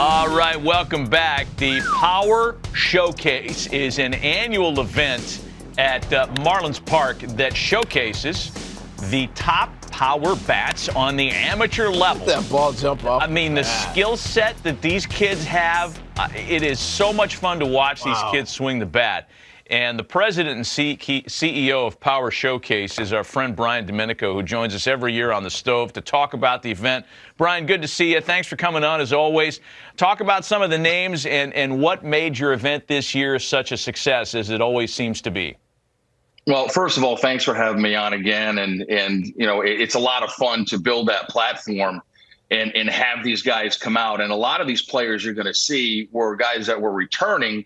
All right, welcome back. The Power Showcase is an annual event at Marlins Park that showcases the top power bats on the amateur level. Let that ball jump off. I mean, the skill set that these kids have, it is so much fun to watch these kids swing the bat. And the president and CEO of Power Showcase is our friend Brian Domenico, who joins us every year on the stove to talk about the event. Brian, good to see you. Thanks for coming on, as always. Talk about some of the names and what made your event this year such a success, as it always seems to be. Well, first of all, thanks for having me on again. And you know, it's a lot of fun to build that platform and have these guys come out. And a lot of these players you're going to see were guys that were returning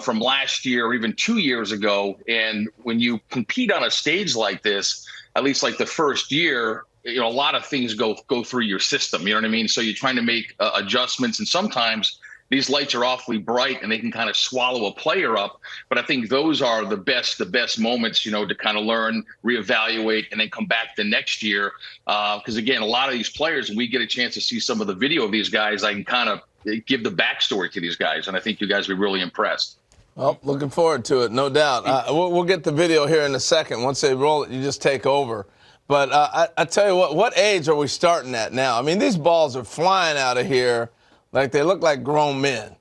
from last year or even 2 years ago. And when you compete on a stage like this, at least like the first year, you know, a lot of things go through your system. You know what I mean? So you're trying to make adjustments, and sometimes these lights are awfully bright and they can kind of swallow a player up. But I think those are the best moments, you know, to kind of learn, reevaluate, and then come back the next year. Because again, a lot of these players, when we get a chance to see some of the video of these guys, I can kind of give the backstory to these guys, and I think you guys will be really impressed. Well, looking forward to it, no doubt. We'll get the video here in a second. Once they roll it, you just take over. But I tell you what age are we starting at now? I mean, these balls are flying out of here like they look like grown men.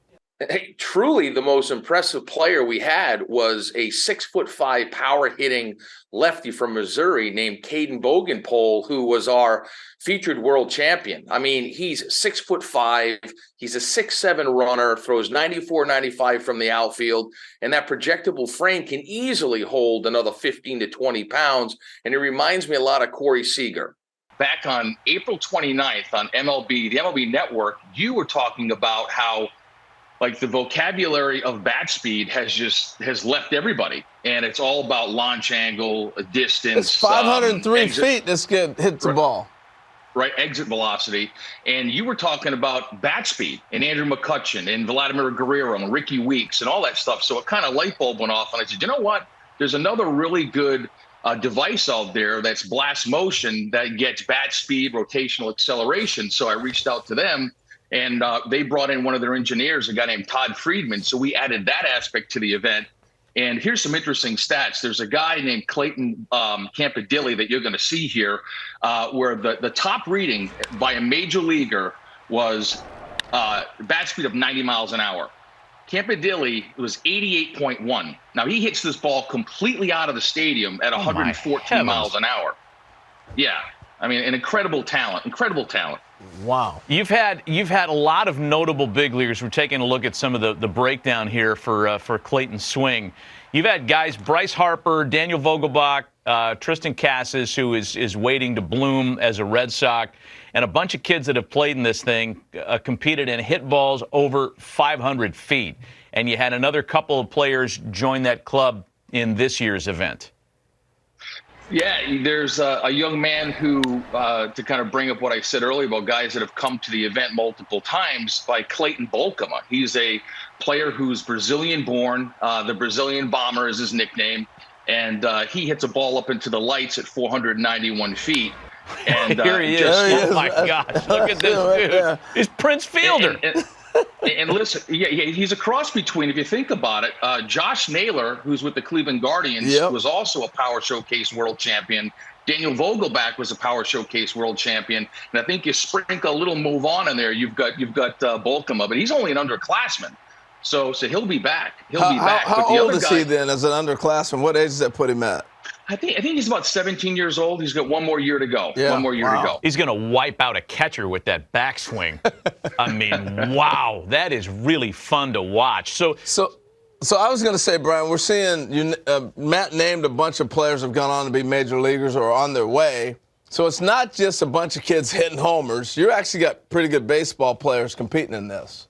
Hey, truly the most impressive player we had was a 6'5" power hitting lefty from Missouri named Caden Bogenpole, who was our featured world champion. I mean, he's 6'5", he's a 6'7" runner, throws 94, 95 from the outfield, and that projectable frame can easily hold another 15 to 20 pounds. And it reminds me a lot of Corey Seager. Back on April 29th on the MLB Network, you were talking about how like the vocabulary of bat speed has left everybody, and it's all about launch angle, distance. It's 503 feet this kid hits the ball. Right, exit velocity. And you were talking about bat speed and Andrew McCutchen and Vladimir Guerrero and Ricky Weeks and all that stuff. So it kind of light bulb went off, and I said, you know what? There's another really good device out there that's blast motion that gets bat speed, rotational acceleration. So I reached out to them. And they brought in one of their engineers, a guy named Todd Friedman. So we added that aspect to the event. And here's some interesting stats. There's a guy named Clayton Campadilli that you're going to see here, where the top reading by a major leaguer was bat speed of 90 miles an hour. Campadilli was 88.1. Now, he hits this ball completely out of the stadium at 114 miles an hour. Yeah. I mean, an incredible talent. Wow. You've had a lot of notable big leaguers. We're taking a look at some of the breakdown here for Clayton's swing. You've had guys, Bryce Harper, Daniel Vogelbach, Tristan Casas, who is waiting to bloom as a Red Sox, and a bunch of kids that have played in this thing, competed and hit balls over 500 feet. And you had another couple of players join that club in this year's event. Yeah, there's a young man who, to kind of bring up what I said earlier about guys that have come to the event multiple times, by Clayton Bolkema. He's a player who's Brazilian-born. The Brazilian Bomber is his nickname. And he hits a ball up into the lights at 491 feet. And here he is. Oh, my gosh. Look at this dude. He's Prince Fielder. And listen, yeah, he's a cross between, if you think about it, Josh Naylor, who's with the Cleveland Guardians, was also a Power Showcase world champion. Daniel Vogelbach was a Power Showcase world champion. And I think you sprinkle a little move on in there, you've got Bolkema, but he's only an underclassman. So he'll be back. How old is he then as an underclassman? What age does that put him at? I think he's about 17 years old. He's got one more year to go. Yeah. One more year to go. He's going to wipe out a catcher with that backswing. I mean, wow, that is really fun to watch. So I was going to say, Brian, we're seeing Matt named a bunch of players have gone on to be major leaguers or are on their way. So it's not just a bunch of kids hitting homers. You actually got pretty good baseball players competing in this.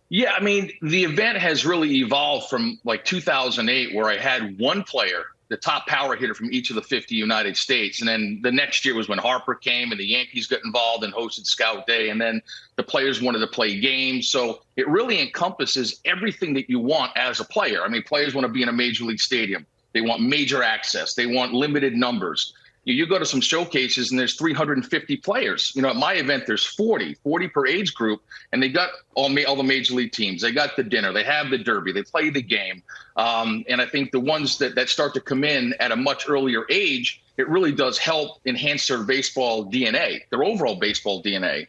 Yeah, I mean, the event has really evolved from like 2008, where I had one player, the top power hitter from each of the 50 United States. And then the next year was when Harper came and the Yankees got involved and hosted Scout Day. And then the players wanted to play games. So it really encompasses everything that you want as a player. I mean, players want to be in a major league stadium. They want major access. They want limited numbers. You go to some showcases and there's 350 players. At my event, there's 40 per age group, and they got all the major league teams. They got the dinner, they have the derby, they play the game. And I think the ones that start to come in at a much earlier age, it really does help enhance their baseball DNA, their overall baseball DNA.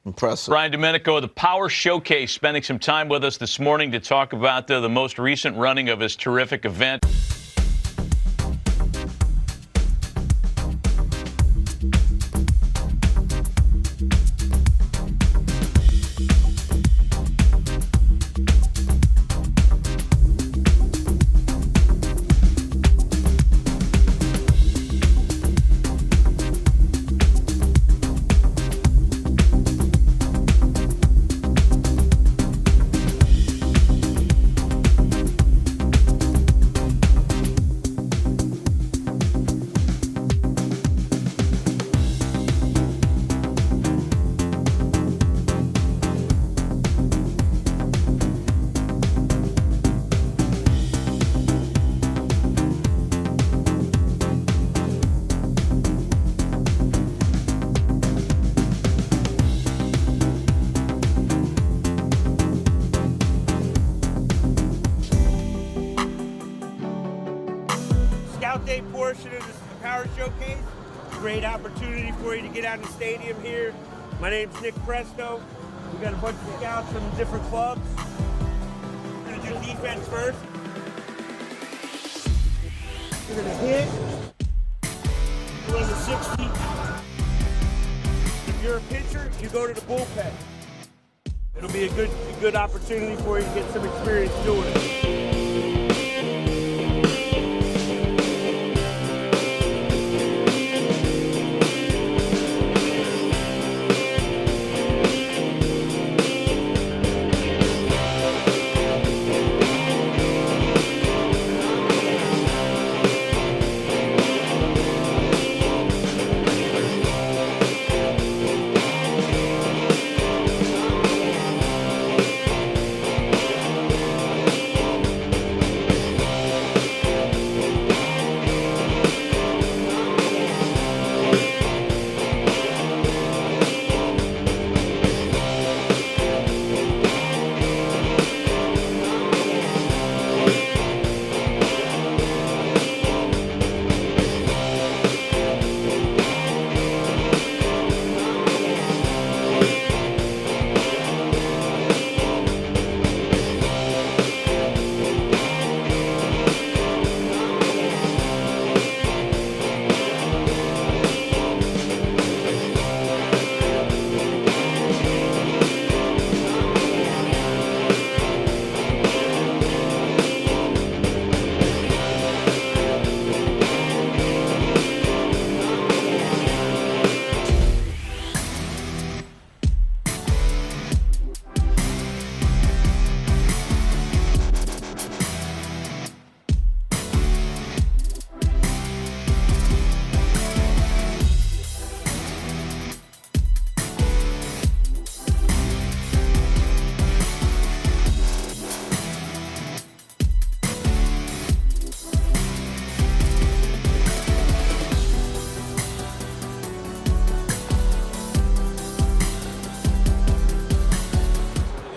Impressive. Brian Domenico of the Power Showcase spending some time with us this morning to talk about the most recent running of his terrific event. Day portion of this Power Showcase. Great opportunity for you to get out in the stadium here. My name's Nick Presto. We got a bunch of scouts from different clubs. We're gonna do defense first. We're gonna hit. Run the 60. If you're a pitcher, you go to the bullpen. It'll be a good opportunity for you to get some experience doing it.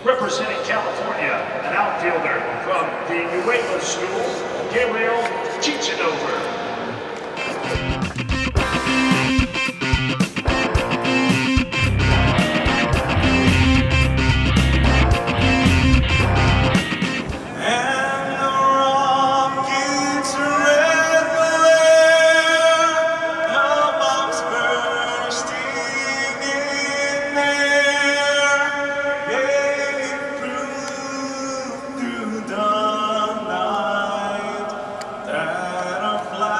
Representing California, an outfielder from the New England School, Gabe Ciechanover. That our flag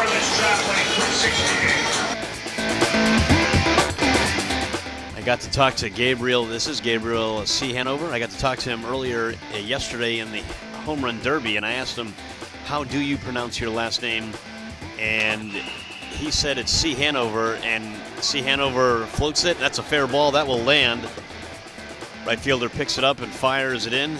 Wireless Traveling 368. I got to talk to Gabriel. This is Gabriel Ciechanover. I got to talk to him earlier yesterday in the Home Run Derby, and I asked him, how do you pronounce your last name? And he said it's Ciechanover, and Ciechanover floats it. That's a fair ball. That will land. Right fielder picks it up and fires it in.